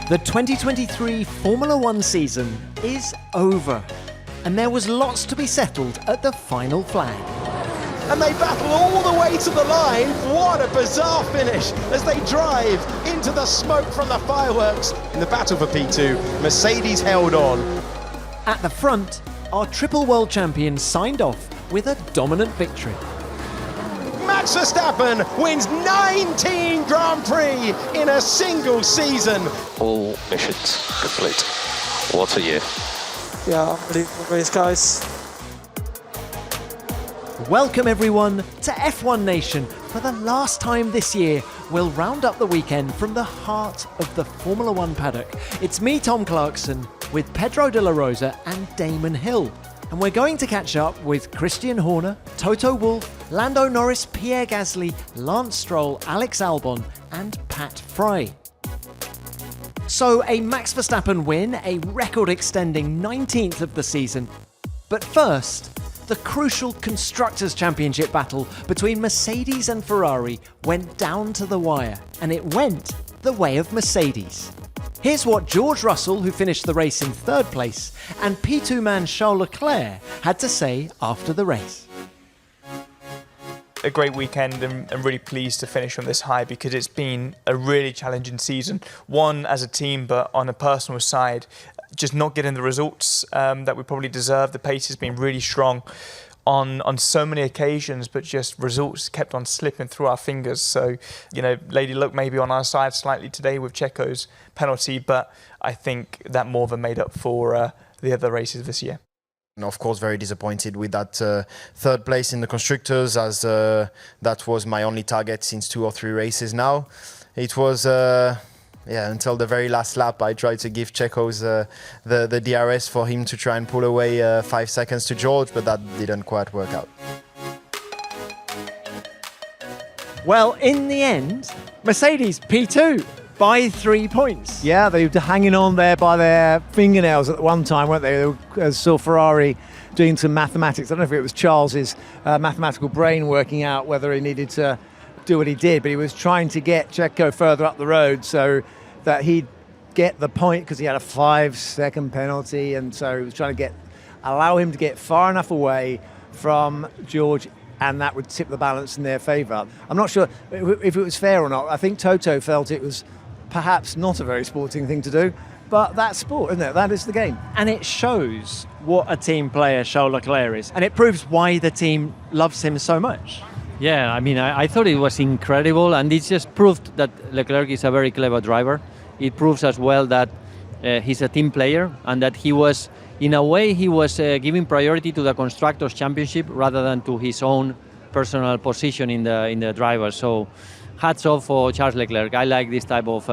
The 2023 Formula One season is over, and there was lots to be settled at the final flag. And they battle all the way to the line. What a bizarre finish as they drive into the smoke from the fireworks. In the battle for P2, Mercedes held on. At the front, our triple world champion signed off with a dominant victory. Max Verstappen wins 19 Grand Prix in a single season. All missions complete. What a year. Yeah, unbelievable race, guys. Welcome everyone to F1 Nation. For the last time this year, we'll round up the weekend from the heart of the Formula One paddock. It's me, Tom Clarkson, with Pedro de la Rosa and Damon Hill. And we're going to catch up with Christian Horner, Toto Wolff, Lando Norris, Pierre Gasly, Lance Stroll, Alex Albon and Pat Fry. So a Max Verstappen win, a record-extending 19th of the season. But first, the crucial Constructors' Championship battle between Mercedes and Ferrari went down to the wire, and it went the way of Mercedes. Here's what George Russell, who finished the race in third place, and P2 man Charles Leclerc had to say after the race. A great weekend and really pleased to finish on this high because it's been a really challenging season. One as a team, but on a personal side, just not getting the results that we probably deserve. The pace has been really strong on so many occasions, but just results kept on slipping through our fingers. So, you know, Lady Luck maybe on our side slightly today with Checo's penalty, but I think that more than made up for the other races this year. And of course, very disappointed with that third place in the Constructors, as that was my only target since 2 or 3 races now. It was, until the very last lap, I tried to give Checo's the DRS for him to try and pull away 5 seconds to George, but that didn't quite work out. Well, in the end, Mercedes P2 by 3 points. Yeah, they were hanging on there by their fingernails at one time, weren't they? They saw Ferrari doing some mathematics. I don't know if it was Charles's mathematical brain working out whether he needed to do what he did, but he was trying to get Checo further up the road so that he'd get the point, because he had a 5-second penalty, and so he was trying to allow him to get far enough away from George, and that would tip the balance in their favour. I'm not sure if it was fair or not. I think Toto felt it was perhaps not a very sporting thing to do, but that's sport, isn't it? That is the game. And it shows what a team player Charles Leclerc is, and it proves why the team loves him so much. Yeah, I mean, I thought it was incredible, and it just proved that Leclerc is a very clever driver. It proves as well that he's a team player, and that he was, in a way, giving priority to the Constructors' Championship rather than to his own personal position in the driver. So, hats off for Charles Leclerc. I like this type of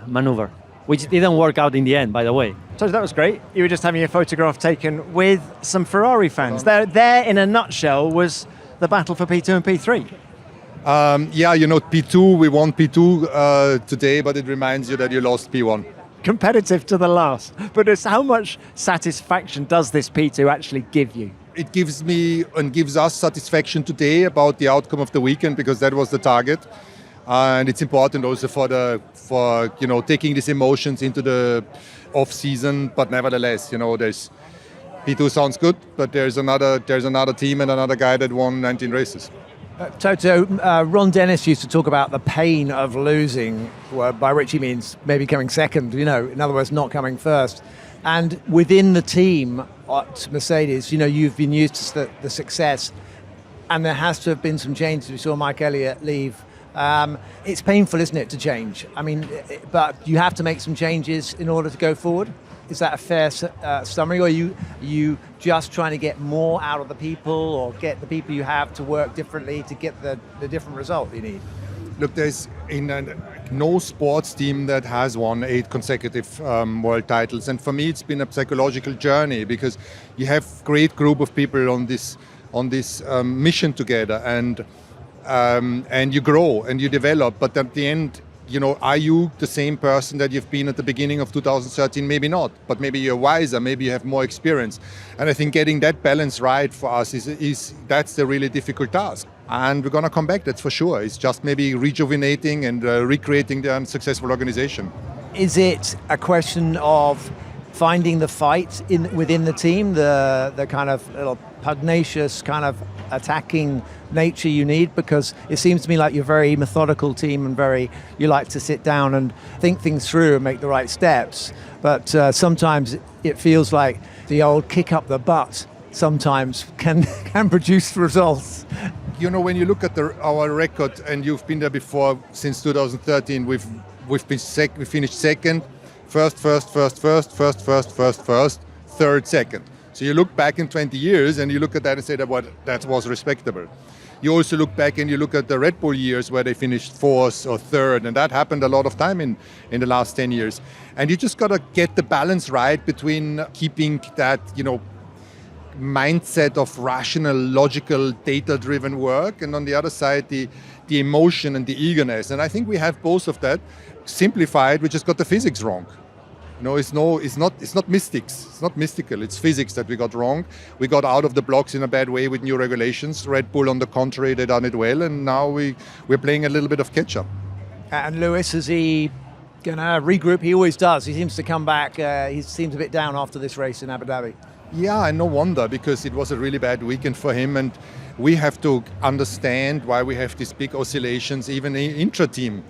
maneuver, which didn't work out in the end, by the way. So that was great. You were just having a photograph taken with some Ferrari fans. There, in a nutshell, was the battle for P2 and P3. P2, we won P2 today, but it reminds you that you lost P1. Competitive to the last. But it's how much satisfaction does this P2 actually give you? It gives me and gives us satisfaction today about the outcome of the weekend, because that was the target. And it's important also for taking these emotions into the off season. But nevertheless, there's P2 sounds good, but there's another team and another guy that won 19 races. Toto, Ron Dennis used to talk about the pain of losing, by which he means maybe coming second, in other words, not coming first. And within the team at Mercedes, you've been used to the success, and there has to have been some changes. We saw Mike Elliott leave. It's painful, isn't it, to change? I mean, but you have to make some changes in order to go forward. Is that a fair summary, or are you just trying to get more out of the people, or get the people you have to work differently to get the different result you need? Look, there's no sports team that has won 8 consecutive world titles, and for me it's been a psychological journey, because you have a great group of people on this mission together, and you grow and you develop, but at the end, are you the same person that you've been at the beginning of 2013? Maybe not, but maybe you're wiser, maybe you have more experience. And I think getting that balance right for us that's the really difficult task. And we're going to come back, that's for sure. It's just maybe rejuvenating and recreating the unsuccessful organization. Is it a question of finding the fight within the team, the kind of little pugnacious kind of attacking nature you need? Because it seems to me like you're a very methodical team and you like to sit down and think things through and make the right steps. But sometimes it feels like the old kick up the butt sometimes can produce results. You know, when you look at our record, and you've been there before since 2013, we finished second, first, third, second. So you look back in 20 years and you look at that and say that was respectable. You also look back and you look at the Red Bull years where they finished fourth or third, and that happened a lot of time in the last 10 years. And you just got to get the balance right between keeping that, mindset of rational, logical, data-driven work, and on the other side, the emotion and the eagerness. And I think we have both of that. Simplified, we just got the physics wrong. It's not mystics. It's not mystical. It's physics that we got wrong. We got out of the blocks in a bad way with new regulations. Red Bull, on the contrary, they done it well, and now we're playing a little bit of catch-up. And Lewis, is he going to regroup? He always does. He seems to come back. He seems a bit down after this race in Abu Dhabi. Yeah, and no wonder, because it was a really bad weekend for him, and we have to understand why we have these big oscillations, even intra-team.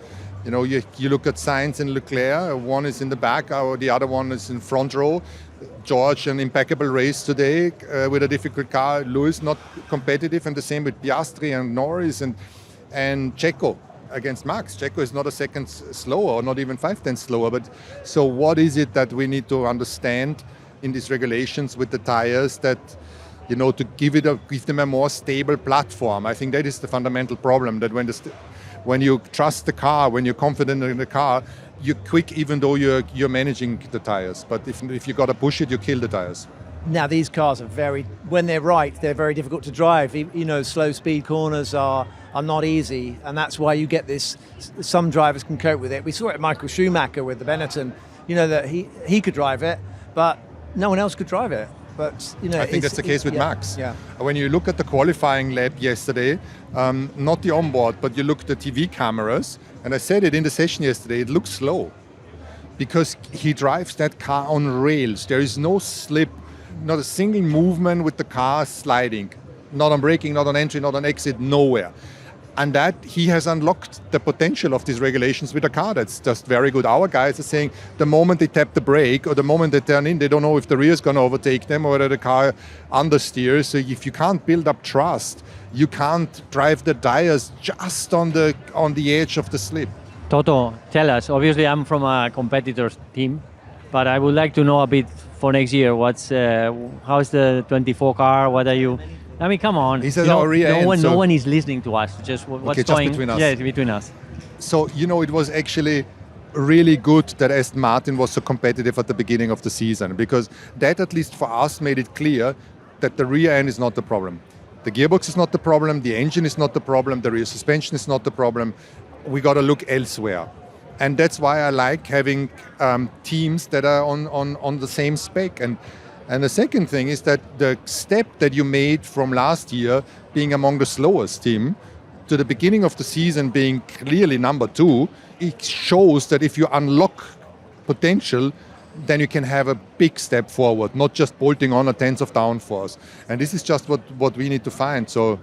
You look at Sainz and Leclerc, one is in the back, the other one is in front row. George, an impeccable race today with a difficult car. Lewis, not competitive, and the same with Piastri and Norris and Checo against Max. Checo is not a second slower, or not even 5/10 slower. But so what is it that we need to understand in these regulations with the tires, that to give them a more stable platform? I think that is the fundamental problem, that when you trust the car, when you're confident in the car, you're quick even though you're managing the tires. But if you got to push it, you kill the tires. Now these cars are when they're right, they're very difficult to drive. Slow speed corners are not easy, and that's why you get this. Some drivers can cope with it. We saw it at Michael Schumacher with the Benetton, that he could drive it, but no one else could drive it. But I think that's the case with Max. Yeah. When you look at the qualifying lap yesterday, not the onboard, but you look at the TV cameras, and I said it in the session yesterday, it looks slow because he drives that car on rails. There is no slip, not a single movement with the car sliding, not on braking, not on entry, not on exit, nowhere. And that he has unlocked the potential of these regulations with a car. That's just very good. Our guys are saying the moment they tap the brake or the moment they turn in, they don't know if the rear is going to overtake them or whether the car understeers. So if you can't build up trust, you can't drive the tires just on the edge of the slip. Toto, tell us. Obviously, I'm from a competitor's team, but I would like to know a bit for next year. How's the 24 car? What are you? I mean, come on. He says our rear end. No one is listening to us. Just what's going on? Between us. Yeah, it's between us. So, it was actually really good that Aston Martin was so competitive at the beginning of the season, because that, at least for us, made it clear that the rear end is not the problem. The gearbox is not the problem. The engine is not the problem. The rear suspension is not the problem. We got to look elsewhere. And that's why I like having teams that are on the same spec. And the second thing is that the step that you made from last year, being among the slowest team, to the beginning of the season being clearly number 2, it shows that if you unlock potential, then you can have a big step forward, not just bolting on a tenth of downforce. And this is just what we need to find. So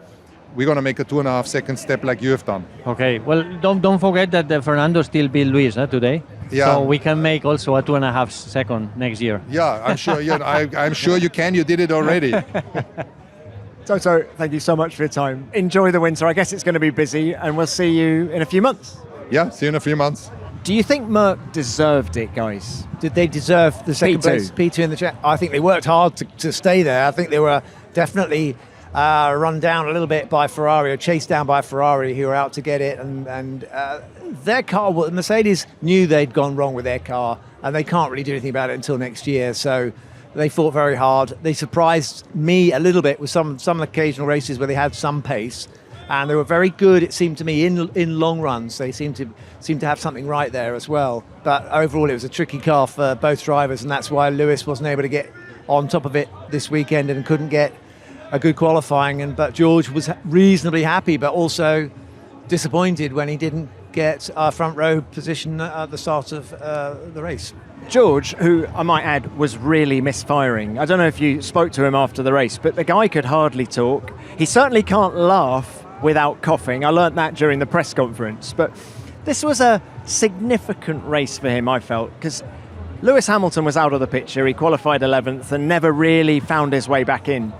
we're going to make a 2.5 second step like you have done. Okay. Well, don't forget that Fernando still beat Luis today. Yeah. So we can make also a 2.5 second next year. Yeah, I'm sure. I'm sure you can. You did it already. Toto, thank you so much for your time. Enjoy the winter. I guess it's going to be busy, and we'll see you in a few months. Yeah, see you in a few months. Do you think Merck deserved it, guys? Did they deserve the second P2. place? P2 in the chat. I think they worked hard to stay there. I think they were definitely run down a little bit by Ferrari, or chased down by Ferrari, who were out to get it. And their car, Mercedes knew they'd gone wrong with their car, and they can't really do anything about it until next year. So they fought very hard. They surprised me a little bit with some occasional races where they had some pace. And they were very good, it seemed to me, in long runs. They seemed to have something right there as well. But overall, it was a tricky car for both drivers, and that's why Lewis wasn't able to get on top of it this weekend and couldn't get a good qualifying. But George was reasonably happy, but also disappointed when he didn't get our front row position at the start of the race. George, who I might add was really misfiring. I don't know if you spoke to him after the race, but the guy could hardly talk. He certainly can't laugh without coughing. I learnt that during the press conference. But this was a significant race for him, I felt, because Lewis Hamilton was out of the picture. He qualified 11th and never really found his way back in.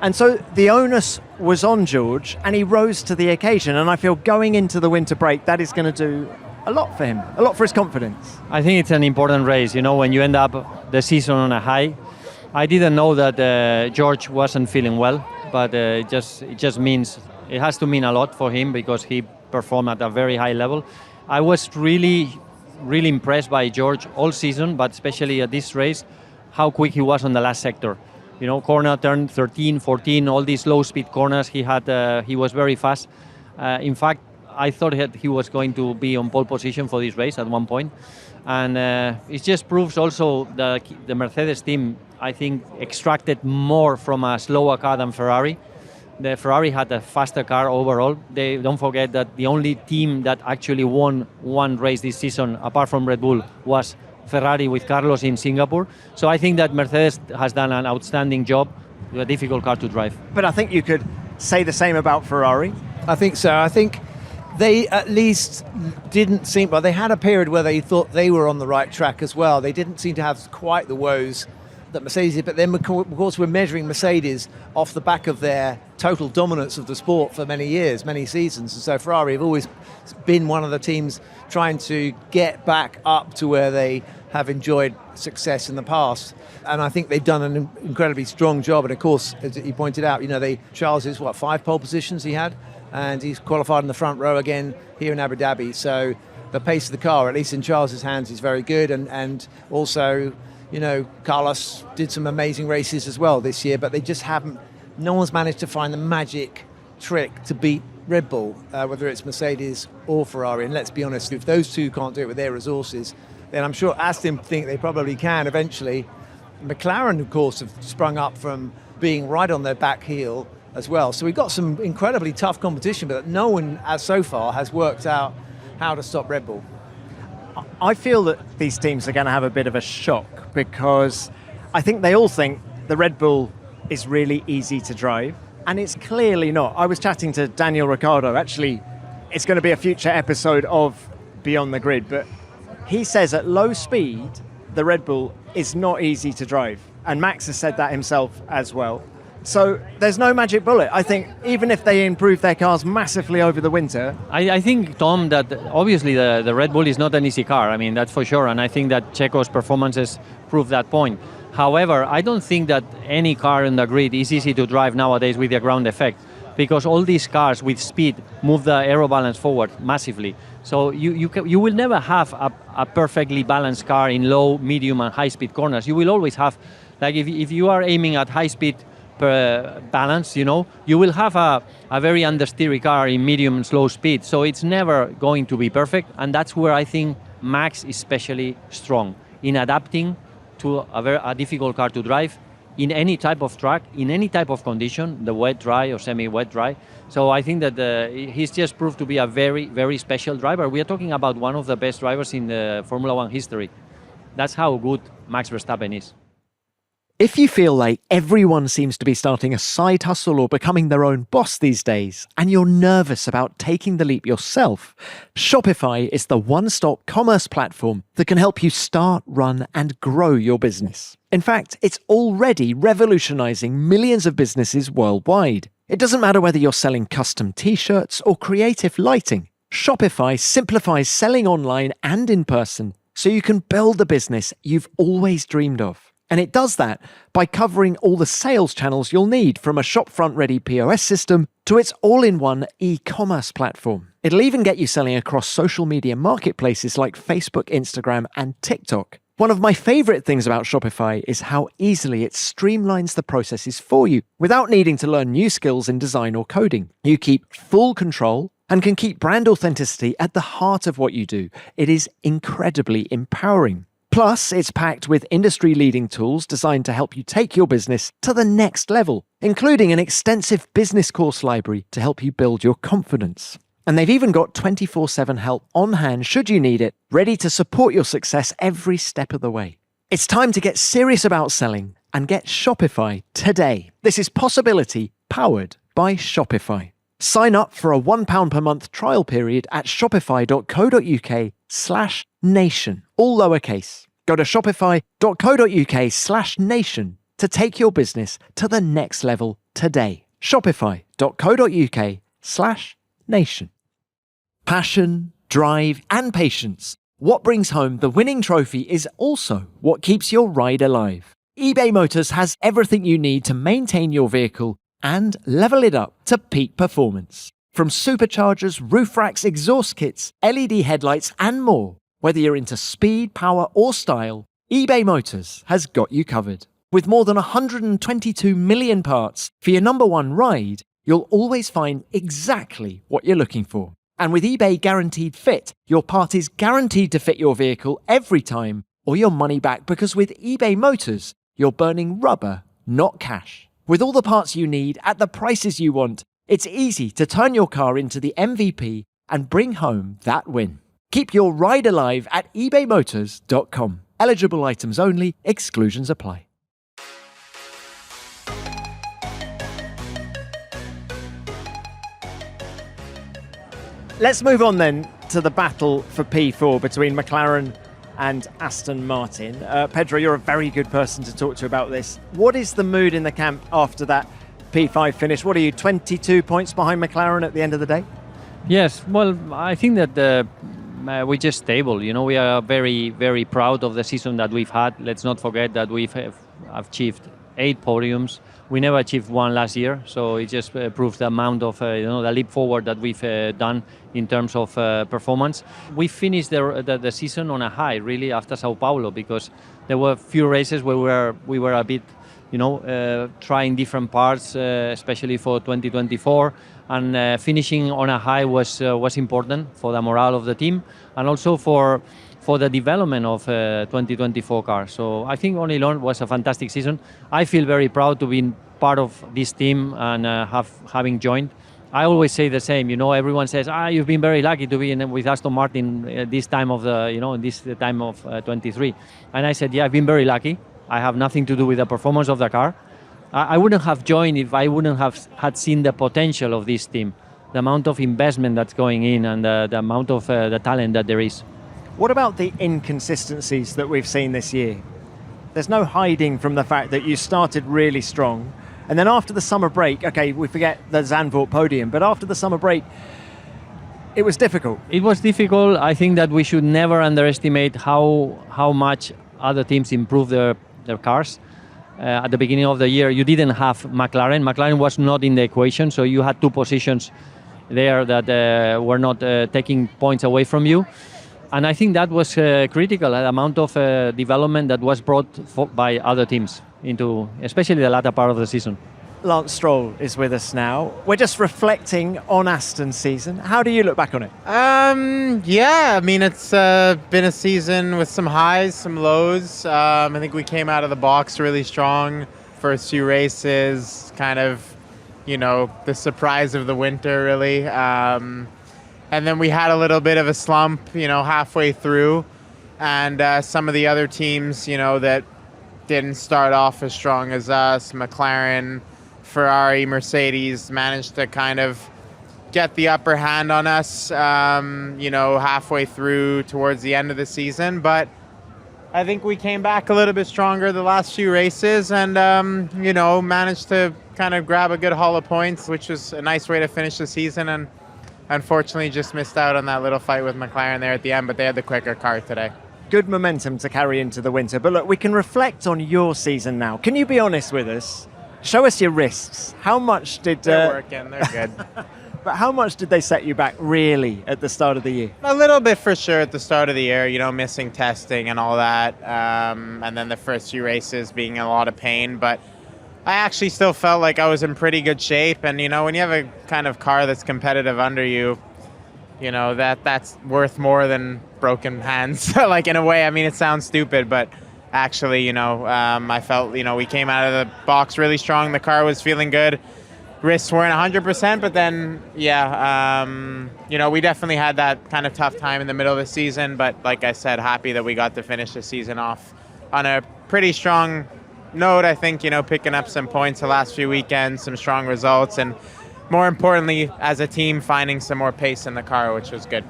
And so the onus was on George, and he rose to the occasion. And I feel going into the winter break, that is going to do a lot for him, a lot for his confidence. I think it's an important race, you know, when you end up the season on a high. I didn't know that George wasn't feeling well, but it just means, it has to mean a lot for him because he performed at a very high level. I was really impressed by George all season, but especially at this race, how quick he was on the last sector. You know, corner turn 13, 14, all these low speed corners he had, he was very fast. In fact, I thought he was going to be on pole position for this race at one point. And it just proves also the Mercedes team, I think, extracted more from a slower car than Ferrari. The Ferrari had a faster car overall. They don't forget that the only team that actually won one race this season, apart from Red Bull, was Ferrari with Carlos in Singapore. So I think that Mercedes has done an outstanding job with a difficult car to drive. But I think you could say the same about Ferrari. I think so. I think they at least didn't seem, well, they had a period where they thought they were on the right track as well. They didn't seem to have quite the woes that Mercedes did, but then of course we're measuring Mercedes off the back of their total dominance of the sport for many years, many seasons. And so Ferrari have always been one of the teams trying to get back up to where they have enjoyed success in the past. And I think they've done an incredibly strong job. And of course, as you pointed out, you know, Charles is 5 pole positions he had, and he's qualified in the front row again here in Abu Dhabi. So the pace of the car, at least in Charles's hands, is very good. And also, you know, Carlos did some amazing races as well this year, but they just haven't, no one's managed to find the magic trick to beat Red Bull, whether it's Mercedes or Ferrari. And let's be honest, if those two can't do it with their resources, then I'm sure Aston think they probably can eventually. McLaren, of course, have sprung up from being right on their back heel as well. So we've got some incredibly tough competition, but no one, as so far, has worked out how to stop Red Bull. I feel that these teams are going to have a bit of a shock because I think they all think the Red Bull is really easy to drive, and it's clearly not. I was chatting to Daniel Ricciardo. Actually, it's going to be a future episode of Beyond the Grid, but he says at low speed, the Red Bull is not easy to drive. And Max has said that himself as well. So there's no magic bullet. I think even if they improve their cars massively over the winter. I think, Tom, that obviously the Red Bull is not an easy car. I mean, that's for sure. And I think that Checo's performances prove that point. However, I don't think that any car in the grid is easy to drive nowadays with the ground effect, because all these cars with speed move the aero balance forward massively. So you will never have a perfectly balanced car in low, medium and high speed corners. You will always have, like if you are aiming at high speed balance, you know, you will have a very understeery car in medium and slow speed. So it's never going to be perfect. And that's where I think Max is especially strong in adapting to a difficult car to drive in any type of track, in any type of condition, the wet, dry or semi-wet, dry. So I think that he's just proved to be a very, very special driver. We are talking about one of the best drivers in the Formula One history. That's how good Max Verstappen is. If you feel like everyone seems to be starting a side hustle or becoming their own boss these days, and you're nervous about taking the leap yourself, Shopify is the one-stop commerce platform that can help you start, run, and grow your business. In fact, it's already revolutionizing millions of businesses worldwide. It doesn't matter whether you're selling custom t-shirts or creative lighting. Shopify simplifies selling online and in person so you can build the business you've always dreamed of. And it does that by covering all the sales channels you'll need, from a shopfront-ready POS system to its all-in-one e-commerce platform. It'll even get you selling across social media marketplaces like Facebook, Instagram, and TikTok. One of my favorite things about Shopify is how easily it streamlines the processes for you without needing to learn new skills in design or coding. You keep full control and can keep brand authenticity at the heart of what you do. It is incredibly empowering. Plus, it's packed with industry-leading tools designed to help you take your business to the next level, including an extensive business course library to help you build your confidence. And they've even got 24/7 help on hand should you need it, ready to support your success every step of the way. It's time to get serious about selling and get Shopify today. This is Possibility powered by Shopify. Sign up for a £1 per month trial period at shopify.co.uk/nation, all lowercase. Go to shopify.co.uk/nation to take your business to the next level today. Shopify.co.uk/nation. Passion, drive, and patience. What brings home the winning trophy is also what keeps your ride alive. eBay Motors has everything you need to maintain your vehicle and level it up to peak performance. From superchargers, roof racks, exhaust kits, LED headlights, and more. Whether you're into speed, power, or style, eBay Motors has got you covered. With more than 122 million parts for your number one ride, you'll always find exactly what you're looking for. And with eBay Guaranteed Fit, your part is guaranteed to fit your vehicle every time or your money back, because with eBay Motors, you're burning rubber, not cash. With all the parts you need at the prices you want, it's easy to turn your car into the MVP and bring home that win. Keep your ride alive at ebaymotors.com. Eligible items only, exclusions apply. Let's move on then to the battle for P4 between McLaren and Aston Martin. Pedro, you're a very good person to talk to about this. What is the mood in the camp after that P5 finish? What are you, 22 points behind McLaren at the end of the day? Yes, well, I think that we're just stable. You know, we are very, very proud of the season that we've had. Let's not forget that we've achieved 8 podiums. We never achieved one last year, so it just proves the amount of the leap forward that we've done in terms of performance. We finished the season on a high, really, after Sao Paulo, because there were a few races where we were a bit, trying different parts, especially for 2024, and finishing on a high was important for the morale of the team and also for the development of 2024 car. So I think all in all was a fantastic season. I feel very proud to be part of this team and having joined. I always say the same, everyone says, you've been very lucky to be with Aston Martin this time of this time of 23. And I said, yeah, I've been very lucky. I have nothing to do with the performance of the car. I wouldn't have joined if I wouldn't have had seen the potential of this team, the amount of investment that's going in and the amount of the talent that there is. What about the inconsistencies that we've seen this year? There's no hiding from the fact that you started really strong, and then after the summer break, okay, we forget the Zandvoort podium, but after the summer break, it was difficult. It was difficult. I think that we should never underestimate how much other teams improve their cars. At the beginning of the year, you didn't have McLaren. McLaren was not in the equation, so you had 2 positions there that were not taking points away from you. And I think that was critical, the amount of development that was brought by other teams into, especially the latter part of the season. Lance Stroll is with us now. We're just reflecting on Aston's season. How do you look back on it? Yeah, I mean, it's been a season with some highs, some lows. I think we came out of the box really strong. First few races, kind of, the surprise of the winter, really. And then we had a little bit of a slump, halfway through. And some of the other teams, that didn't start off as strong as us, McLaren, Ferrari, Mercedes, managed to kind of get the upper hand on us, halfway through towards the end of the season. But I think we came back a little bit stronger the last few races and, managed to kind of grab a good haul of points, which was a nice way to finish the season. And unfortunately just missed out on that little fight with McLaren there at the end, but they had the quicker car today. Good momentum to carry into the winter. But look, we can reflect on your season now. Can you be honest with us? Show us your risks. How much did... They're working, they're good. But how much did they set you back, really, at the start of the year? A little bit for sure at the start of the year, missing testing and all that. And then the first few races being a lot of pain. But I actually still felt like I was in pretty good shape. And, when you have a kind of car that's competitive under you, that's worth more than broken hands. Like, in a way, I mean, it sounds stupid, but actually, I felt, we came out of the box really strong. The car was feeling good. wrists weren't 100%, but then, we definitely had that kind of tough time in the middle of the season. But like I said, happy that we got to finish the season off on a pretty strong note. I think, picking up some points the last few weekends, some strong results, and more importantly, as a team, finding some more pace in the car, which was good.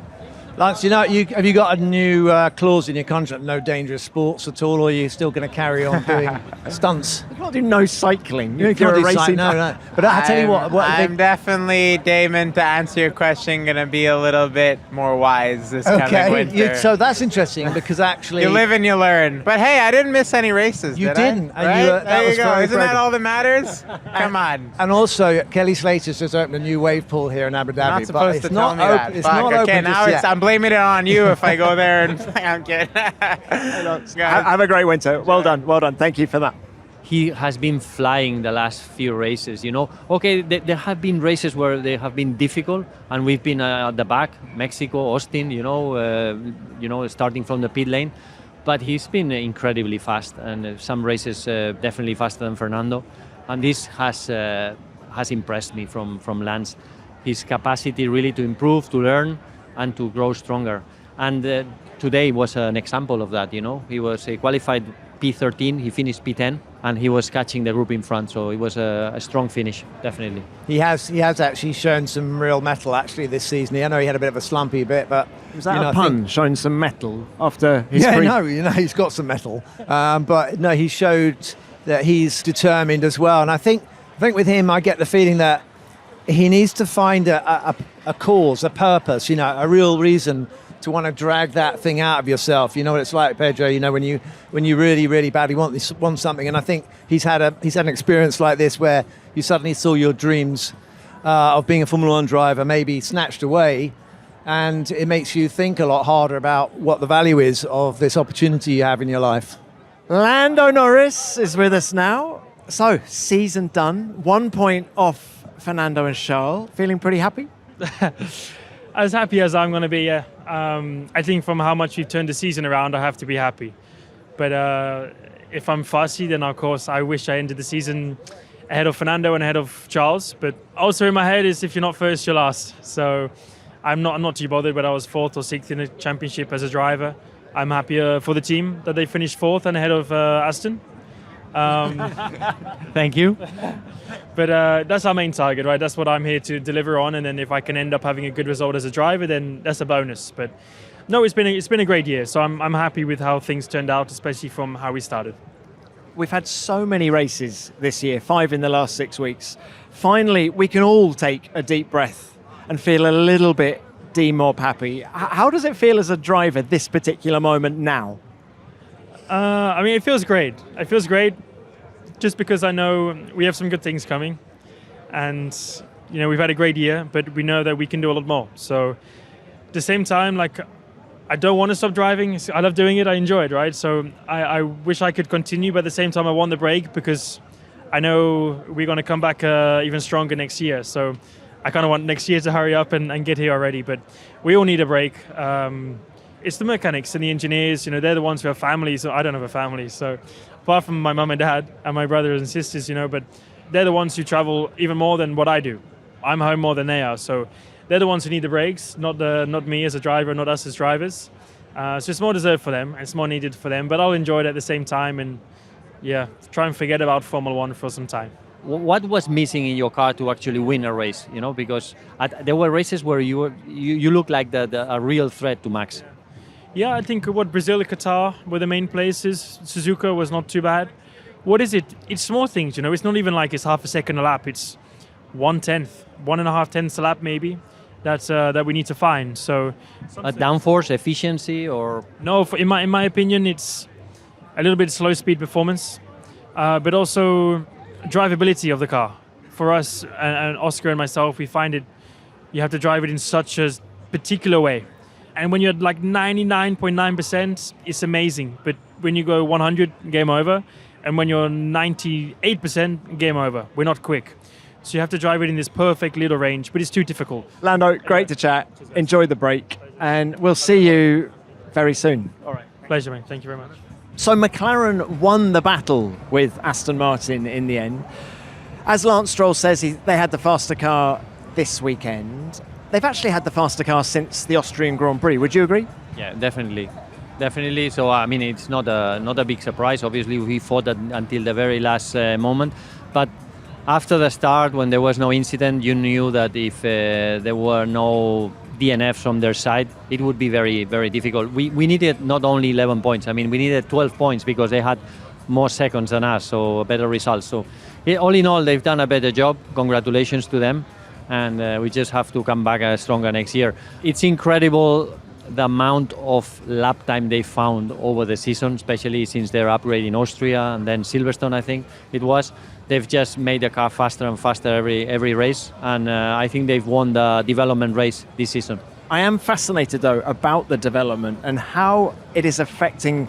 Lance, have you got a new clause in your contract, no dangerous sports at all, or are you still going to carry on doing stunts? You can't do no cycling. You can't do racing. No. But I'll tell you what I'm definitely, Damon, to answer your question, going to be a little bit more wise this coming winter. So that's interesting because actually... You live and you learn. But hey, I didn't miss any races, You didn't. Right? There you go. Isn't that all that matters? Come on. And also, Kelly Slater's just opened a new wave pool here in Abu Dhabi. Not supposed to tell me that. It's not open now just yet. I'm blaming it on you if I go there and I'm kidding. Have a great winter. Well done. Thank you for that. He has been flying the last few races, Okay, there have been races where they have been difficult, and we've been at the back, Mexico, Austin, starting from the pit lane. But he's been incredibly fast, and some races definitely faster than Fernando. And this has impressed me from Lance. His capacity really to improve, to learn, and to grow stronger. And today was an example of that, He was a qualified P13, he finished P10, and he was catching the group in front, so it was a strong finish, definitely. He has actually shown some real mettle actually this season. I know he had a bit of a slumpy bit, but... Was that a pun, showing some mettle after his he's got some mettle. But no, he showed that he's determined as well. And I think with him, I get the feeling that he needs to find a cause, a purpose, a real reason to want to drag that thing out of yourself. You know what it's like, Pedro, when you really, really badly want something. And I think he's had an experience like this where you suddenly saw your dreams of being a Formula One driver maybe snatched away, and it makes you think a lot harder about what the value is of this opportunity you have in your life. Lando Norris is with us now. So, season done, 1 point off Fernando and Charles. Feeling pretty happy? As happy as I'm going to be, yeah. I think from how much we've turned the season around, I have to be happy. But if I'm fussy, then of course I wish I ended the season ahead of Fernando and ahead of Charles. But also in my head is if you're not first, you're last. So I'm not too bothered whether I was 4th or 6th in the championship as a driver. I'm happier for the team that they finished 4th and ahead of Aston. Thank you. But that's our main target, right? That's what I'm here to deliver on. And then if I can end up having a good result as a driver, then that's a bonus. But no, it's been a great year. So I'm happy with how things turned out, especially from how we started. We've had so many races this year, 5 in the last 6 weeks. Finally, we can all take a deep breath and feel a little bit more happy. How does it feel as a driver this particular moment now? It feels great. It feels great just because I know we have some good things coming. And, we've had a great year, but we know that we can do a lot more. So at the same time, I don't want to stop driving. I love doing it. I enjoy it, right? So I wish I could continue, but at the same time, I want the break because I know we're going to come back even stronger next year. So I kind of want next year to hurry up and get here already. But we all need a break. It's the mechanics and the engineers, they're the ones who have families. So I don't have a family. So apart from my mum and dad and my brothers and sisters, but they're the ones who travel even more than what I do. I'm home more than they are. So they're the ones who need the breaks, not me as a driver, not us as drivers. So it's more deserved for them. It's more needed for them. But I'll enjoy it at the same time and, try and forget about Formula One for some time. What was missing in your car to actually win a race? Because there were races where you look like a real threat to Max. Yeah, I think Brazil and Qatar were the main places. Suzuka was not too bad. What is it? It's small things, It's not even like it's half a second a lap. It's 1/10, 1.5 tenths a lap maybe. That we need to find. So a downforce, efficiency, or no? In my opinion, it's a little bit slow speed performance, but also drivability of the car. For us and Oscar and myself, we find you have to drive it in such a particular way. And when you're at 99.9%, it's amazing. But when you go 100, game over. And when you're 98%, game over. We're not quick. So you have to drive it in this perfect little range, but it's too difficult. Lando, great to chat. Enjoy the break. And we'll see you very soon. All right. Pleasure, mate. Thank you very much. So McLaren won the battle with Aston Martin in the end. As Lance Stroll says, they had the faster car this weekend. They've actually had the faster car since the Austrian Grand Prix. Would you agree? Yeah, definitely. Definitely. So, I mean, it's not a big surprise. Obviously, we fought that until the very last moment. But after the start, when there was no incident, you knew that if there were no DNFs from their side, it would be very, very difficult. We needed not only 11 points. I mean, we needed 12 points because they had more seconds than us, so better results. So, all in all, they've done a better job. Congratulations to them. And we just have to come back stronger next year. It's incredible the amount of lap time they found over the season, especially since their upgrade in Austria and then Silverstone, I think it was. They've just made the car faster and faster every race, and I think they've won the development race this season. I am fascinated, though, about the development and how it is affecting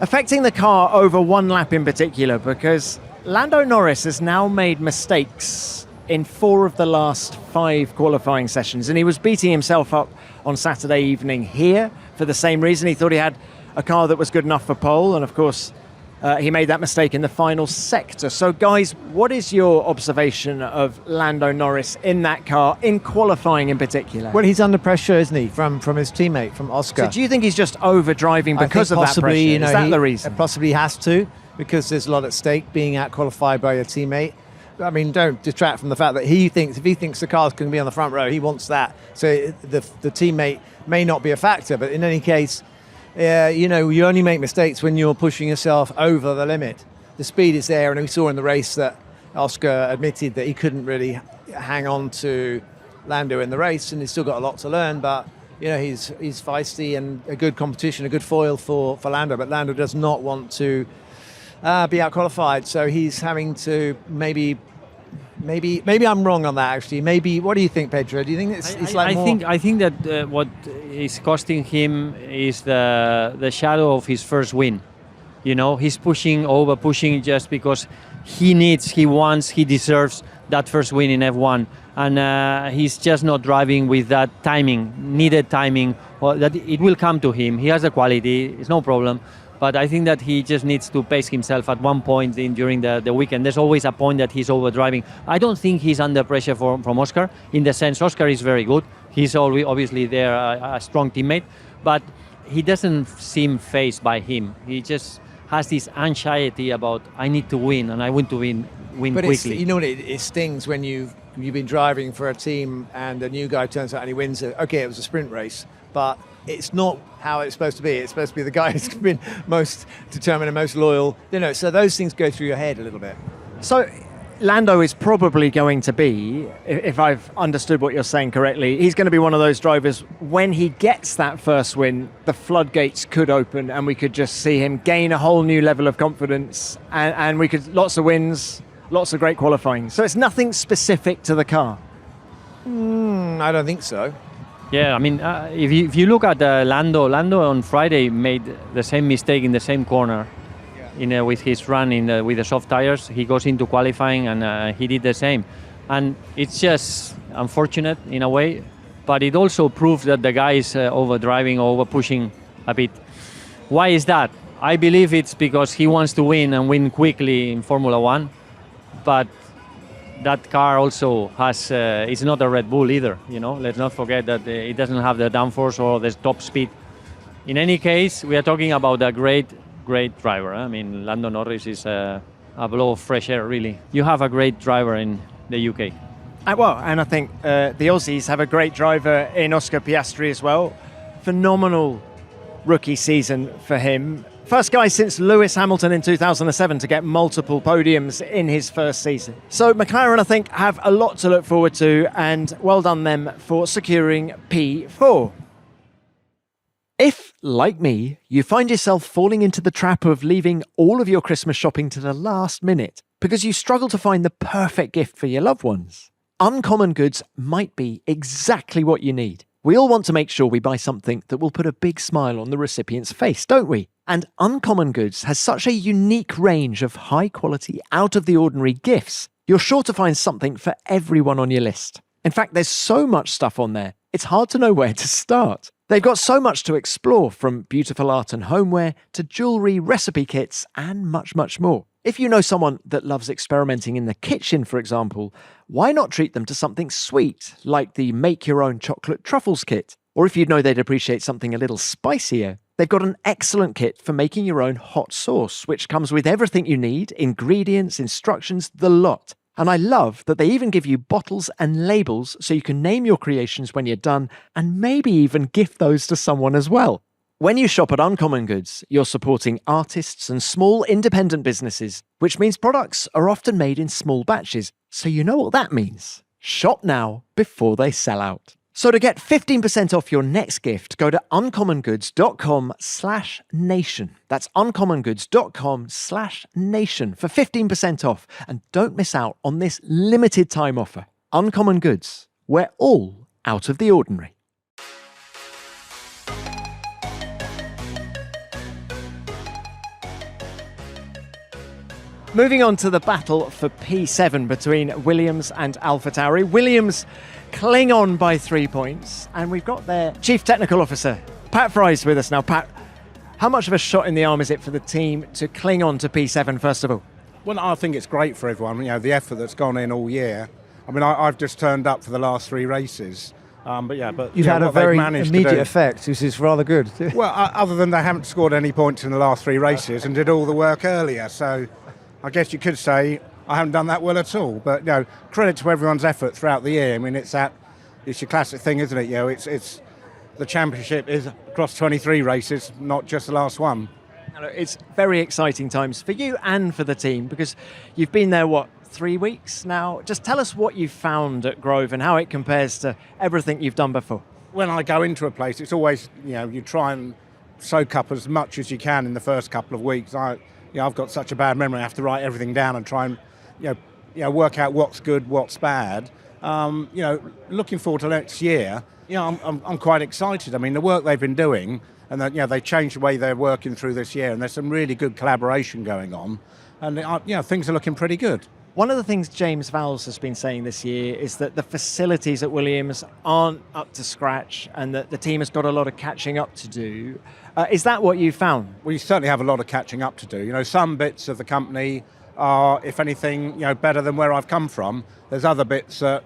the car over one lap in particular, because Lando Norris has now made mistakes in 4 of the last 5 qualifying sessions, and he was beating himself up on Saturday evening here for the same reason. He thought he had a car that was good enough for pole, and of course he made that mistake in the final sector. So guys, what is your observation of Lando Norris in that car, in qualifying in particular? Well, he's under pressure, isn't he, from his teammate, from Oscar. So do you think he's just overdriving because of that pressure? You know, is that the reason? Possibly has to, because there's a lot at stake being out-qualified by your teammate. I mean, don't detract from the fact that if he thinks the car's going to be on the front row, he wants that. So the teammate may not be a factor, but in any case, you know, you only make mistakes when you're pushing yourself over the limit. The speed is there, and we saw in the race that Oscar admitted that he couldn't really hang on to Lando in the race, and he's still got a lot to learn, but you know, he's feisty and a good competition, a good foil for Lando, but Lando does not want to be out-qualified, so he's having to maybe I'm wrong on that, actually. Maybe, what do you think, Pedro? Do you think it's like more? I think that what is costing him is the shadow of his first win. You know, he's pushing just because he wants, he deserves that first win in F1, and he's just not driving with that needed timing, or that it will come to him. He has the quality, it's no problem. But I think that he just needs to pace himself at one point during the weekend. There's always a point that he's overdriving. I don't think he's under pressure from Oscar, in the sense Oscar is very good. He's obviously there, a strong teammate, but he doesn't seem fazed by him. He just has this anxiety about, I need to win, and I want to win but quickly. You know what, it stings when you've been driving for a team and a new guy turns out and he wins it. Okay, it was a sprint race, but it's not how it's supposed to be. It's supposed to be the guy who's been most determined and most loyal. You know, so those things go through your head a little bit. So Lando is probably going to be, if I've understood what you're saying correctly, he's going to be one of those drivers, when he gets that first win, the floodgates could open and we could just see him gain a whole new level of confidence, and we could, lots of wins, lots of great qualifying. So it's nothing specific to the car. I don't think so. Yeah, I mean, if you look at Lando on Friday made the same mistake in the same corner, with his run with the soft tires. He goes into qualifying and he did the same, and it's just unfortunate in a way, but it also proves that the guy is overdriving or over pushing a bit. Why is that? I believe it's because he wants to win and win quickly in Formula One, but that car also has, it's not a Red Bull either, you know. Let's not forget that it doesn't have the downforce or the top speed. In any case, we are talking about a great driver. I mean, Lando Norris is a blow of fresh air, really. You have a great driver in the UK. And I think the Aussies have a great driver in Oscar Piastri as well. Phenomenal rookie season for him. First guy since Lewis Hamilton in 2007 to get multiple podiums in his first season. So McLaren, I think, have a lot to look forward to, and well done them for securing P4. If, like me, you find yourself falling into the trap of leaving all of your Christmas shopping to the last minute because you struggle to find the perfect gift for your loved ones, Uncommon Goods might be exactly what you need. We all want to make sure we buy something that will put a big smile on the recipient's face, don't we? And Uncommon Goods has such a unique range of high-quality, out-of-the-ordinary gifts. You're sure to find something for everyone on your list. In fact, there's so much stuff on there, it's hard to know where to start. They've got so much to explore, from beautiful art and homeware to jewellery, recipe kits, and much, much more. If you know someone that loves experimenting in the kitchen, for example, why not treat them to something sweet, like the Make Your Own Chocolate Truffles kit? Or if you know they'd appreciate something a little spicier, they've got an excellent kit for making your own hot sauce, which comes with everything you need, ingredients, instructions, the lot. And I love that they even give you bottles and labels so you can name your creations when you're done and maybe even gift those to someone as well. When you shop at Uncommon Goods, you're supporting artists and small independent businesses, which means products are often made in small batches. So you know what that means. Shop now before they sell out. So to get 15% off your next gift, go to uncommongoods.com/nation. That's uncommongoods.com/nation for 15% off. And don't miss out on this limited time offer. Uncommon Goods, we're all out of the ordinary. Moving on to the battle for P7 between Williams and AlphaTauri. Williams cling on by 3 points, and we've got their Chief Technical Officer, Pat Fry's with us now. Pat, how much of a shot in the arm is it for the team to cling on to P7, first of all? Well, I think it's great for everyone, the effort that's gone in all year. I mean, I've just turned up for the last 3 races. But you've had a very immediate effect, which is rather good. Well, other than they haven't scored any points in the last 3 races and did all the work earlier, so I guess you could say I haven't done that well at all. But credit to everyone's effort throughout the year. I mean, it's your classic thing, isn't it? It's the championship is across 23 races, not just the last one. It's very exciting times for you and for the team because you've been there, 3 weeks now? Just tell us what you've found at Grove and how it compares to everything you've done before. When I go into a place, it's always, you try and soak up as much as you can in the first couple of weeks. I've got such a bad memory, I have to write everything down and try and work out what's good, what's bad. Looking forward to next year, I'm quite excited. I mean, the work they've been doing, and they changed the way they're working through this year, and there's some really good collaboration going on, and things are looking pretty good. One of the things James Vowles has been saying this year is that the facilities at Williams aren't up to scratch and that the team has got a lot of catching up to do. Is that what you found? Well, you certainly have a lot of catching up to do. Some bits of the company are, if anything, better than where I've come from. There's other bits that,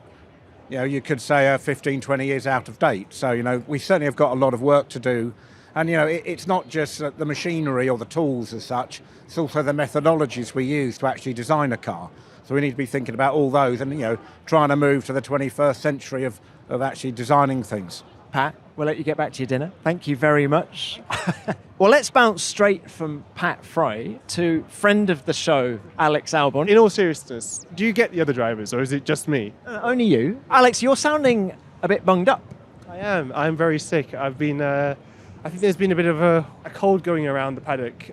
you could say are 15, 20 years out of date. So, we certainly have got a lot of work to do. And, it's not just the machinery or the tools as such, it's also the methodologies we use to actually design a car. So we need to be thinking about all those and, trying to move to the 21st century of actually designing things. Pat, we'll let you get back to your dinner. Thank you very much. Well, let's bounce straight from Pat Fry to friend of the show, Alex Albon. In all seriousness, do you get the other drivers or is it just me? Only you. Alex, you're sounding a bit bunged up. I am. I'm very sick. I've been, I think there's been a bit of a cold going around the paddock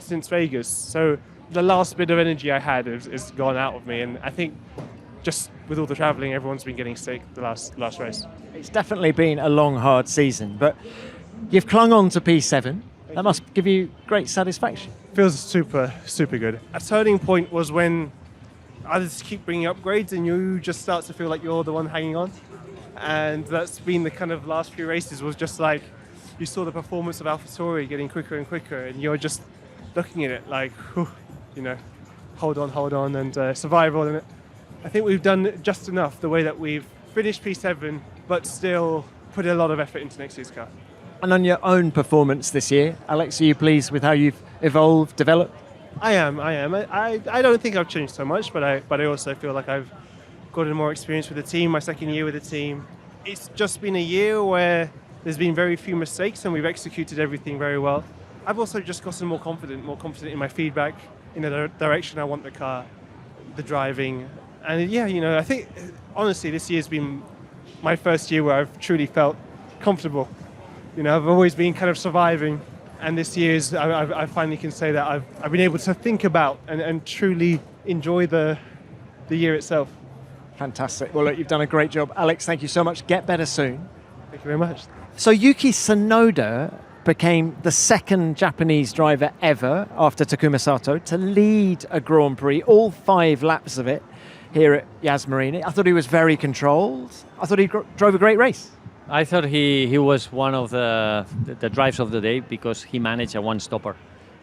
since Vegas. So the last bit of energy I had is gone out of me. And I think just with all the travelling, everyone's been getting sick the last race. It's definitely been a long, hard season, but you've clung on to P7. That must give you great satisfaction. Feels super, super good. A turning point was when others keep bringing upgrades and you just start to feel like you're the one hanging on. And that's been the kind of last few races was just like, you saw the performance of AlphaTauri getting quicker and quicker and you're just looking at it like, whew, hold on and survival. And I think we've done just enough the way that we've finished P7 but still put a lot of effort into next year's car. And on your own performance this year, Alex, are you pleased with how you've evolved, developed? I am. I don't think I've changed so much, but I also feel like I've gotten more experience with the team, my second year with the team. It's just been a year where there's been very few mistakes and we've executed everything very well. I've also just gotten more confident in my feedback, in the direction I want the car, the driving. And I think, honestly, this year's been my first year where I've truly felt comfortable. I've always been kind of surviving, and this year's I finally can say that I've been able to think about and truly enjoy the year itself. Fantastic. Well, look, you've done a great job. Alex, thank you so much. Get better soon. Thank you very much. So Yuki Tsunoda became the second Japanese driver ever after Takuma Sato to lead a Grand Prix, all 5 laps of it here at Yas Marina. I thought he was very controlled. I thought he drove a great race. I thought he was one of the drives of the day because he managed a one-stopper.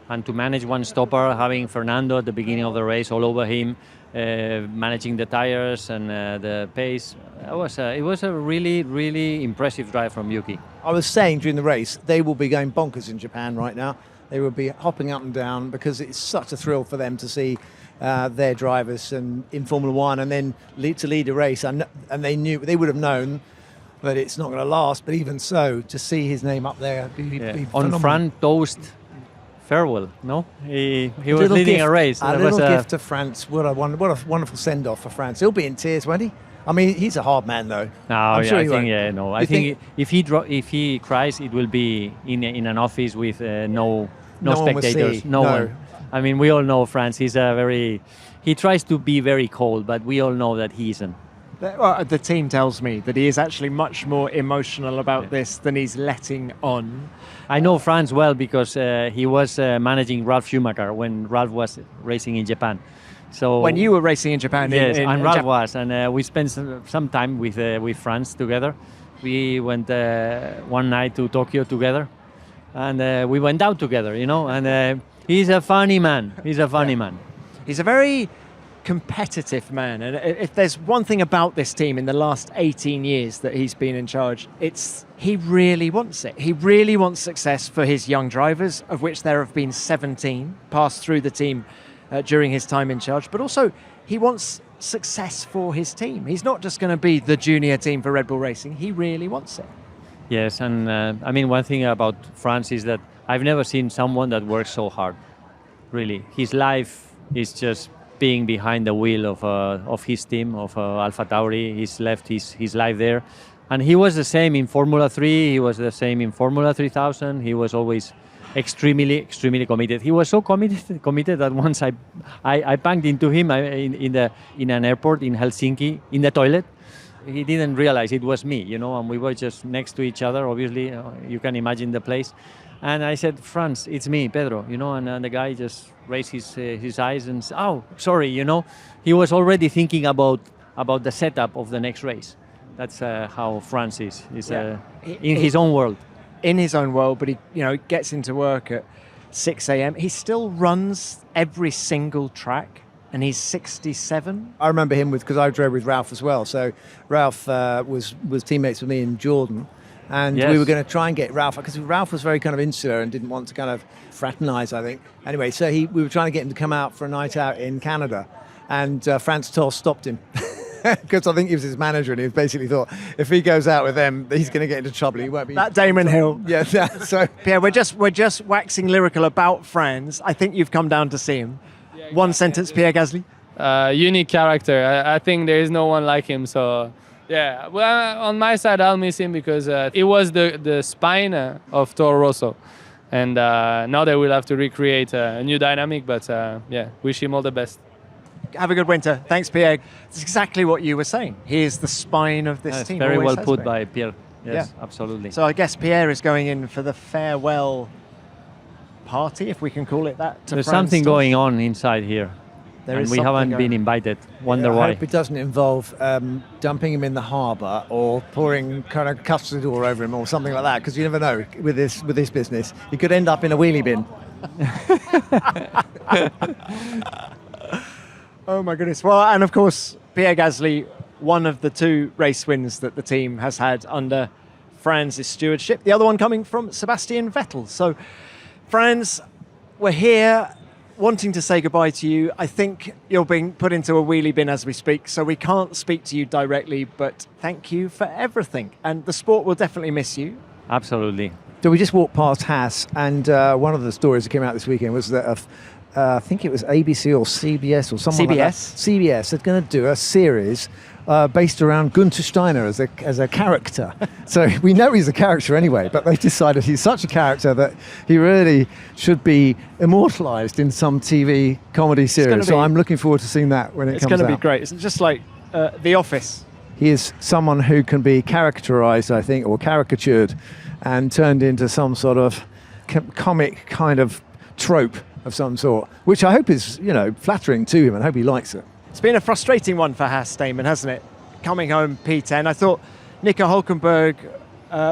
And to manage one stopper, having Fernando at the beginning of the race all over him, managing the tires and the pace, it was a really, really impressive drive from Yuki. I was saying during the race, they will be going bonkers in Japan right now. They will be hopping up and down because it's such a thrill for them to see their drivers and in Formula One, and then to lead a race. And they would have known that it's not going to last. But even so, to see his name up there, be on Franz Tost farewell. No, he was leading a race. A little gift to France. What a wonderful send off for France. He'll be in tears, won't he? I mean, he's a hard man, though. No, I'm sure I think if he cries, it will be in an office with no spectators, no one. I mean, we all know Franz. He tries to be very cold, but we all know that he isn't. Well, the team tells me that he is actually much more emotional about this than he's letting on. I know Franz well because he was managing Ralf Schumacher when Ralf was racing in Japan. So when you were racing in Japan, yes, and Ralf was, and we spent some time with Franz together. We went one night to Tokyo together, and we went out together, and he's a funny man. He's a funny man. He's a very competitive man, and if there's one thing about this team in the last 18 years that he's been in charge, it's he really wants it. He really wants success for his young drivers, of which there have been 17 passed through the team during his time in charge, but also he wants success for his team. He's not just going to be the junior team for Red Bull Racing. He really wants it. Yes, and I mean, one thing about Franz is that I've never seen someone that works so hard. Really, his life is just being behind the wheel of his team, of AlphaTauri. He's left his life there, and he was the same in Formula 3. He was the same in Formula 3000. He was always extremely committed. He was so committed that once I banged into him in an airport in Helsinki in the toilet. He didn't realize it was me, and we were just next to each other. Obviously, you can imagine the place. And I said, Franz, it's me, Pedro, and the guy just raised his eyes and said, oh, sorry, He was already thinking about the setup of the next race. That's how Franz is. He's in his own world. In his own world, but he gets into work at 6 a.m. He still runs every single track, and he's 67. I remember him because I drove with Ralf as well. So Ralf was teammates with me in Jordan. And we were going to try and get Ralf, because Ralf was very kind of insular and didn't want to kind of fraternize, I think. Anyway, so we were trying to get him to come out for a night out in Canada. And Franz Tost stopped him. Because I think he was his manager, and he basically thought, if he goes out with them, he's going to get into trouble. He won't be... That Damon Hill. Yeah, so... Pierre, we're just waxing lyrical about Franz. I think you've come down to see him. Yeah, exactly. One sentence, Pierre Gasly. Unique character. I think there is no one like him, so... Yeah, well, on my side, I'll miss him because it was the spine of Toro Rosso. And now they will have to recreate a new dynamic, but wish him all the best. Have a good winter. Thanks, Pierre. It's exactly what you were saying. He is the spine of this team. Very well put by Pierre. Yes, absolutely. So I guess Pierre is going in for the farewell party, if we can call it that. There's something going on inside here. And we haven't been invited. Wonder why. I hope it doesn't involve dumping him in the harbour or pouring kind of custard all over him or something like that, because you never know with this business. He could end up in a wheelie bin. Oh my goodness. Well, and of course, Pierre Gasly, one of the 2 race wins that the team has had under Franz's stewardship. The other one coming from Sebastian Vettel. So, Franz, we're here wanting to say goodbye to you. I think you're being put into a wheelie bin as we speak, so we can't speak to you directly, but thank you for everything. And the sport will definitely miss you. Absolutely. So we just walked past Haas, and one of the stories that came out this weekend was that I think it was ABC or CBS or someone like that. CBS are going to do a series based around Gunther Steiner as a character. So we know he's a character anyway, but they decided he's such a character that he really should be immortalised in some TV comedy series. So I'm looking forward to seeing that when it comes out. It's going to be great. It's just like The Office. He is someone who can be characterised, I think, or caricatured and turned into some sort of comic kind of trope of some sort, which I hope is, flattering to him, and I hope he likes it. It's been a frustrating one for Haas, Damon, hasn't it? Coming home P10. I thought Nico Hülkenberg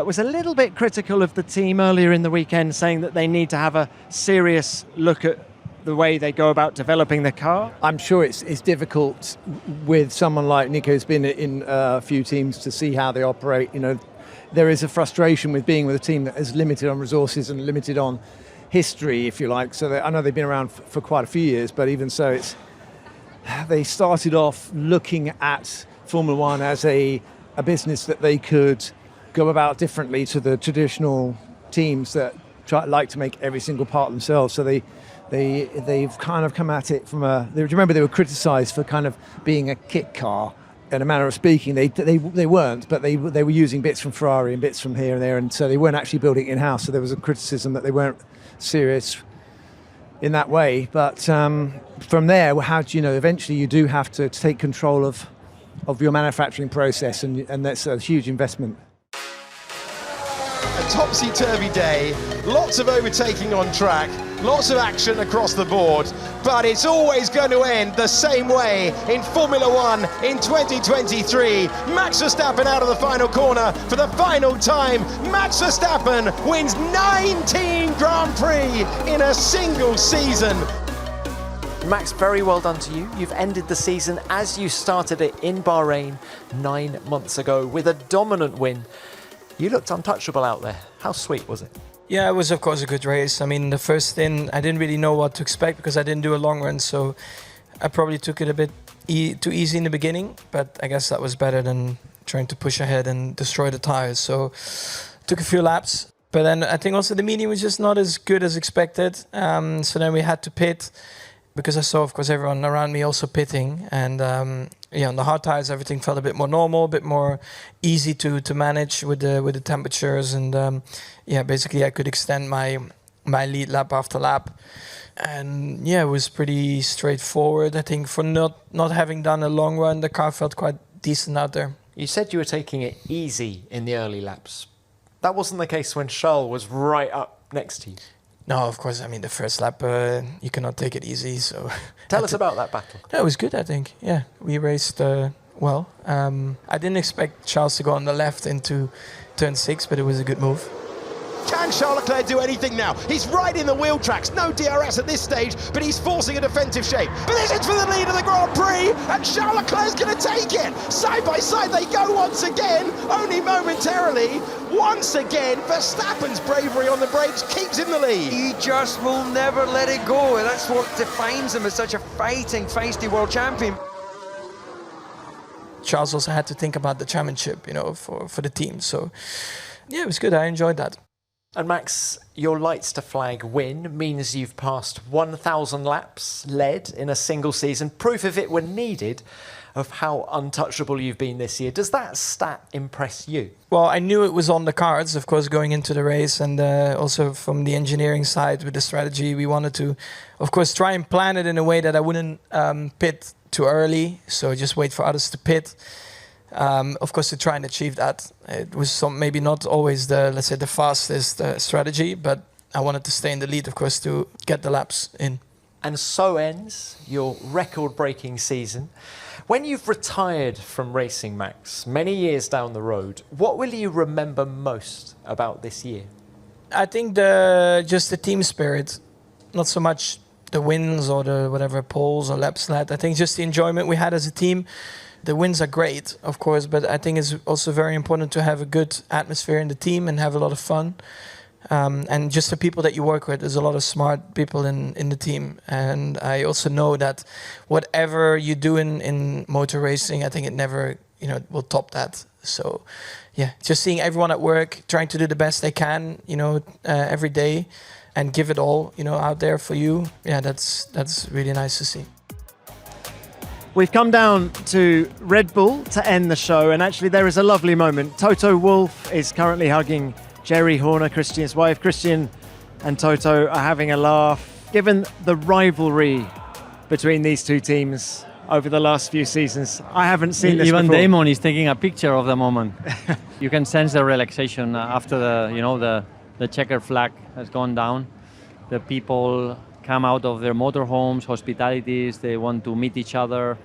was a little bit critical of the team earlier in the weekend, saying that they need to have a serious look at the way they go about developing the car. I'm sure it's difficult with someone like Nico who's been in a few teams to see how they operate. You know, there is a frustration with being with a team that is limited on resources and limited on history, if you like. So I know they've been around for quite a few years, but even so, they started off looking at Formula One as a business that they could go about differently to the traditional teams that like to make every single part themselves. So they've kind of come at it from remember they were criticised for kind of being a kit car in a manner of speaking. They weren't, but they were using bits from Ferrari and bits from here and there, and so they weren't actually building it in-house. So there was a criticism that they weren't serious in that way. But from there, how do you know? Eventually, you do have to take control of your manufacturing process, and that's a huge investment. A topsy-turvy day, lots of overtaking on track, lots of action across the board, but it's always going to end the same way in Formula One in 2023. Max Verstappen out of the final corner for the final time. Max Verstappen wins 19 Grand Prix in a single season. Max, very well done to you. You've ended the season as you started it in Bahrain 9 months ago with a dominant win. You looked untouchable out there. How sweet was it? Yeah, it was of course a good race. I mean, the first stint, I didn't really know what to expect because I didn't do a long run, so I probably took it a bit too easy in the beginning, but I guess that was better than trying to push ahead and destroy the tires. So took a few laps, but then I think also the medium was just not as good as expected. So then we had to pit because I saw, of course, everyone around me also pitting, and on the hard tires, everything felt a bit more normal, a bit more easy to manage with the temperatures, and basically I could extend my lead lap after lap, and it was pretty straightforward. I think for not having done a long run, the car felt quite decent out there. You said you were taking it easy in the early laps. That wasn't the case when Charles was right up next to you. No, of course. I mean, the first lap, you cannot take it easy. So tell us about that battle. No, it was good, I think. Yeah, we raced well. I didn't expect Charles to go on the left into turn 6, but it was a good move. Can Charles Leclerc do anything now? He's right in the wheel tracks. No DRS at this stage, but he's forcing a defensive shape. Positions for the lead of the Grand Prix, and Charles Leclerc's going to take it. Side by side they go once again, only momentarily. Once again, Verstappen's bravery on the brakes keeps him the lead. He just will never let it go. That's what defines him as such a fighting, feisty world champion. Charles also had to think about the championship, for the team. So, yeah, it was good. I enjoyed that. And Max, your lights to flag win means you've passed 1,000 laps led in a single season. Proof, if it were needed, of how untouchable you've been this year. Does that stat impress you? Well, I knew it was on the cards, of course, going into the race, and also from the engineering side with the strategy, we wanted to, of course, try and plan it in a way that I wouldn't pit too early, so just wait for others to pit. Of course, to try and achieve that, it was maybe not always the fastest strategy, but I wanted to stay in the lead, of course, to get the laps in. And so ends your record-breaking season. When you've retired from racing, Max, many years down the road, what will you remember most about this year? I think just the team spirit, not so much the wins or the whatever poles or laps led. I think just the enjoyment we had as a team. The wins are great, of course, but I think it's also very important to have a good atmosphere in the team and have a lot of fun. And just the people that you work with, there's a lot of smart people in the team. And I also know that whatever you do in motor racing, I think it never will top that. So, yeah, just seeing everyone at work, trying to do the best they can, every day and give it all, out there for you. Yeah, that's really nice to see. We've come down to Red Bull to end the show, and actually there is a lovely moment. Toto Wolff is currently hugging Jerry Horner, Christian's wife. Christian and Toto are having a laugh. Given the rivalry between these two teams over the last few seasons, I haven't seen this Even before. Damon is taking a picture of the moment. You can sense the relaxation after the checker flag has gone down. The people come out of their motorhomes, hospitalities, they want to meet each other.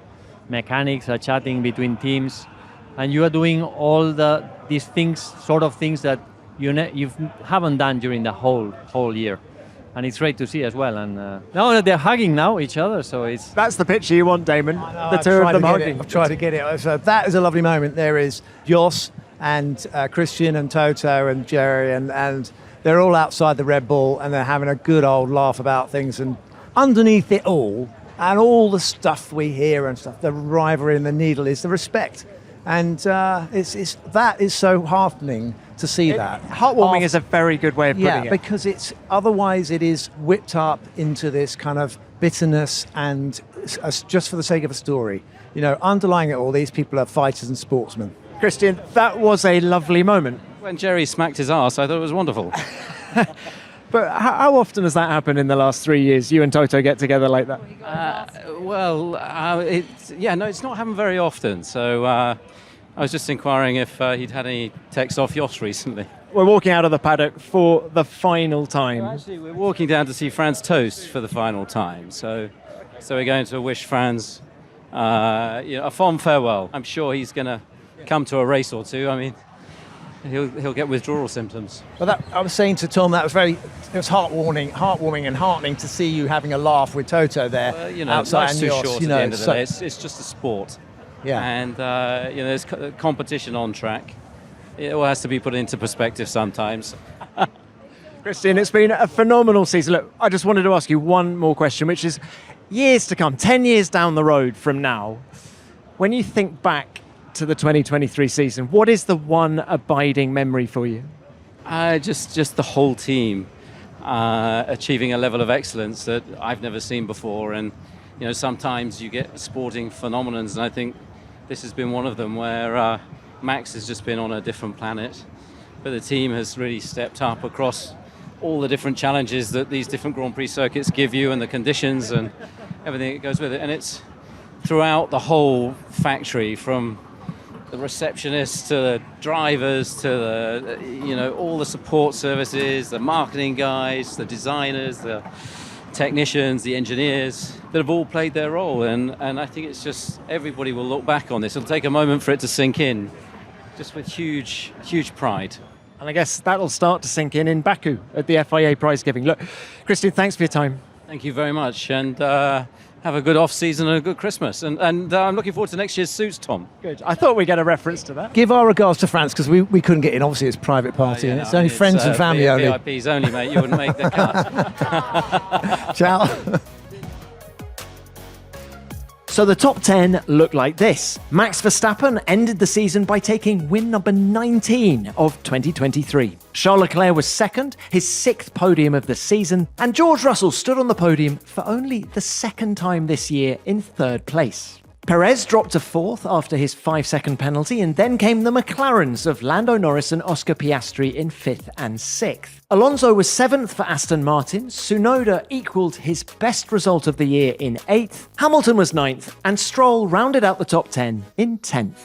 Mechanics are chatting between teams. and you are doing all these things, sort of things that you haven't done during the whole year. And it's great to see as well. And no, they're hugging now each other, so it's... That's the picture you want, Damon. The two of them hugging. I've tried to get it. So that is a lovely moment. There is Yas and Christian and Toto and Jerry, and they're all outside the Red Bull, and they're having a good old laugh about things. And underneath it all, and all the stuff we hear and stuff, the rivalry and the needle is the respect. And that is so heartening to see that. Heartwarming is a very good way of putting it. Yeah, because otherwise it is whipped up into this kind of bitterness and just for the sake of a story. You know, underlying it all, these people are fighters and sportsmen. Christian, that was a lovely moment. When Jerry smacked his arse, I thought it was wonderful. But how often has that happened in the last 3 years? You and Toto get together like that? It's not happened very often. So I was just inquiring if he'd had any texts off Yas recently. We're walking out of the paddock for the final time. Well, actually, we're walking down to see Franz Tost for the final time. So we're going to wish Franz a fond farewell. I'm sure he's going to come to a race or two. I mean, he'll get withdrawal symptoms. Well, I was saying to Tom, it was heartwarming and heartening to see you having a laugh with Toto there. Well, outside life's too Yas, short at the end of the day. It's just a sport. Yeah. And there's competition on track. It all has to be put into perspective sometimes. Christian, it's been a phenomenal season. Look, I just wanted to ask you one more question, which is years to come, 10 years down the road from now, when you think back to the 2023 season, what is the one abiding memory for you? Just the whole team achieving a level of excellence that I've never seen before. And sometimes you get sporting phenomenons, and I think this has been one of them where Max has just been on a different planet, but the team has really stepped up across all the different challenges that these different Grand Prix circuits give you, and the conditions and everything that goes with it. And it's throughout the whole factory, from the receptionists to the drivers to the all the support services, the marketing guys, the designers, the technicians, the engineers that have all played their role. And I think it's just, everybody will look back on this. It'll take a moment for it to sink in, just with huge pride. And I guess that'll start to sink in Baku at the FIA prize giving. Look, Christian, thanks for your time. Thank you very much, and have a good off-season and a good Christmas. And I'm looking forward to next year's suits, Tom. Good. I thought we'd get a reference to that. Give our regards to France, because we couldn't get in. Obviously, it's a private party, and it's only friends and family only. VIPs only, mate. You wouldn't make the cut. Ciao. So the top 10 look like this. Max Verstappen ended the season by taking win number 19 of 2023. Charles Leclerc was second, his 6th podium of the season, and George Russell stood on the podium for only the 2nd time this year in 3rd place. Perez dropped to 4th after his 5-second penalty, and then came the McLarens of Lando Norris and Oscar Piastri in 5th and 6th. Alonso was 7th for Aston Martin, Tsunoda equalled his best result of the year in 8th, Hamilton was 9th, and Stroll rounded out the top 10 in 10th.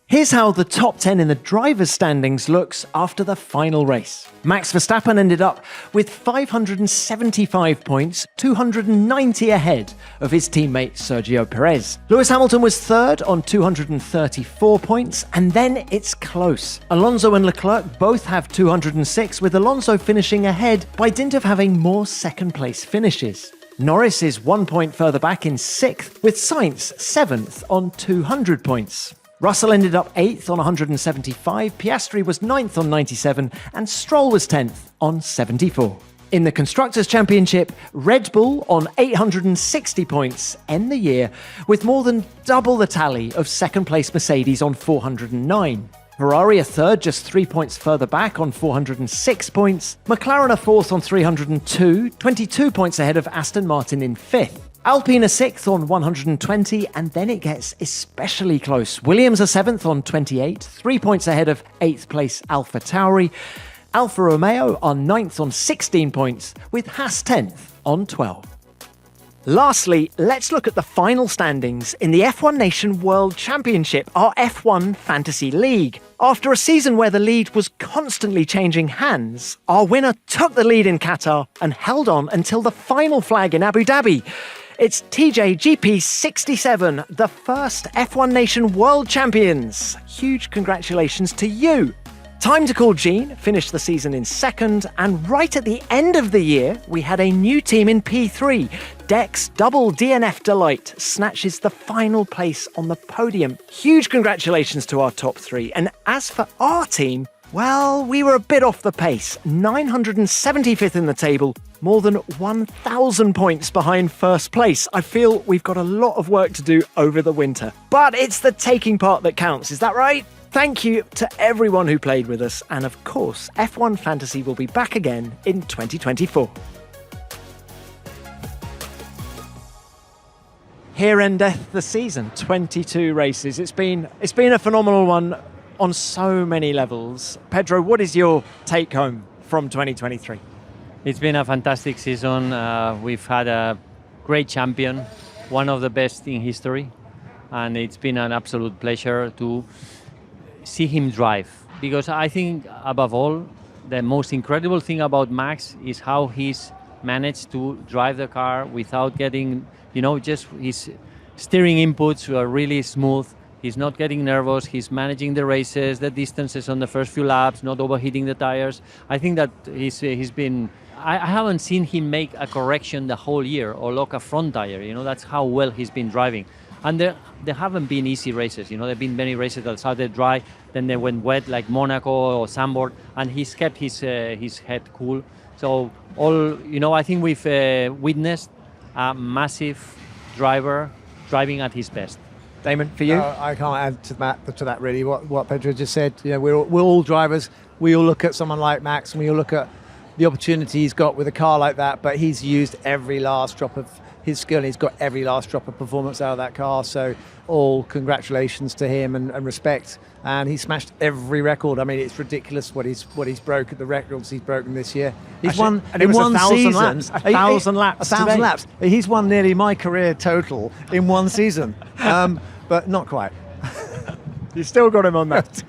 Here's how the top 10 in the drivers' standings looks after the final race. Max Verstappen ended up with 575 points, 290 ahead of his teammate Sergio Perez. Lewis Hamilton was 3rd on 234 points, and then it's close. Alonso and Leclerc both have 206, with Alonso finishing ahead by dint of having more second-place finishes. Norris is 1 point further back in 6th, with Sainz 7th on 200 points. Russell ended up 8th on 175, Piastri was 9th on 97, and Stroll was 10th on 74. In the Constructors' Championship, Red Bull on 860 points end the year with more than double the tally of second-place Mercedes on 409. Ferrari are 3rd, just 3 points further back on 406 points. McLaren are 4th on 302, 22 points ahead of Aston Martin in 5th. Alpine are 6th on 120, and then it gets especially close. Williams are 7th on 28, 3 points ahead of 8th place AlphaTauri. Alfa Romeo are 9th on 16 points, with Haas 10th on 12. Lastly, let's look at the final standings in the F1 Nation World Championship, our F1 Fantasy League. After a season where the lead was constantly changing hands, our winner took the lead in Qatar and held on until the final flag in Abu Dhabi. It's TJGP67, the first F1 Nation World Champions. Huge congratulations to you. Time to Call Gene finished the season in second, and right at the end of the year, we had a new team in P3. Dex Double DNF Delight snatches the final place on the podium. Huge congratulations to our top three. And as for our team, well, we were a bit off the pace. 975th in the table, more than 1,000 points behind first place. I feel we've got a lot of work to do over the winter. But it's the taking part that counts, is that right? Thank you to everyone who played with us, and of course, F1 Fantasy will be back again in 2024. Here endeth the season, 22 races. It's been a phenomenal one on so many levels. Pedro, what is your take home from 2023? It's been a fantastic season. We've had a great champion, one of the best in history, and it's been an absolute pleasure to see him drive, because I think above all the most incredible thing about Max is how he's managed to drive the car without getting, just his steering inputs are really smooth. He's not getting nervous. He's managing the races, the distances on the first few laps, not overheating the tires. I think that he's been. I haven't seen him make a correction the whole year or lock a front tire. That's how well he's been driving. And there haven't been easy races. There have been many races that started dry, then they went wet, like Monaco or Zandvoort, and he's kept his head cool. So I think we've witnessed a massive driver driving at his best. Damon, for you? I can't add to that really. What Pedro just said. We're all drivers. We all look at someone like Max, and we all look at the opportunity he's got with a car like that. But he's used every last drop of his skill, and he's got every last drop of performance out of that car. So all congratulations to him and respect. And he smashed every record. I mean, it's ridiculous what he's broken, the records he's broken this year. He's won in one season. 1,000 laps. 1,000 laps. He's won nearly my career total in one season. But not quite. You still got him on that.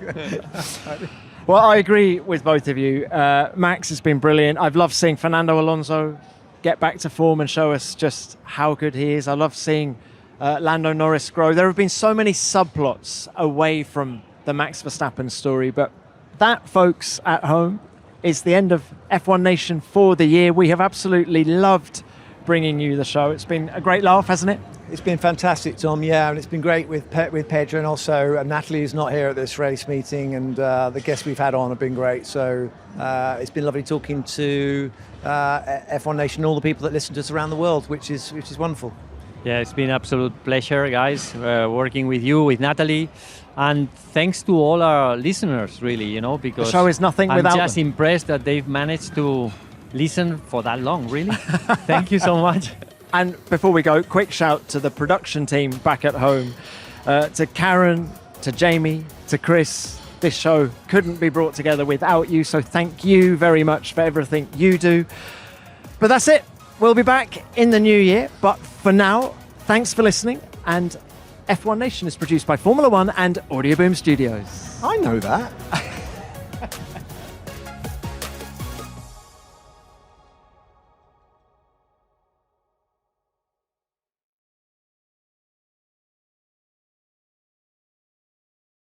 Well, I agree with both of you. Max has been brilliant. I've loved seeing Fernando Alonso get back to form and show us just how good he is. I love seeing Lando Norris grow. There have been so many subplots away from the Max Verstappen story, but that, folks at home, is the end of F1 Nation for the year. We have absolutely loved bringing you the show. It's been a great laugh, hasn't it? It's been fantastic, Tom. Yeah, and it's been great with Pedro, and also Natalie, who's not here at this race meeting, and the guests we've had on have been great. So it's been lovely talking to F1 Nation, all the people that listen to us around the world, which is wonderful. Yeah, it's been an absolute pleasure, guys, working with you, with Natalie, and thanks to all our listeners, really, because the show is nothing without I'm just them. impressed that they've managed to listen for that long, really. Thank you so much. And before we go, quick shout to the production team back at home, to Karen, to Jamie, to Chris. This show couldn't be brought together without you, so thank you very much for everything you do. But that's it. We'll be back in the new year, but for now, thanks for listening, and F1 Nation is produced by Formula One and Audio Boom Studios. I know that.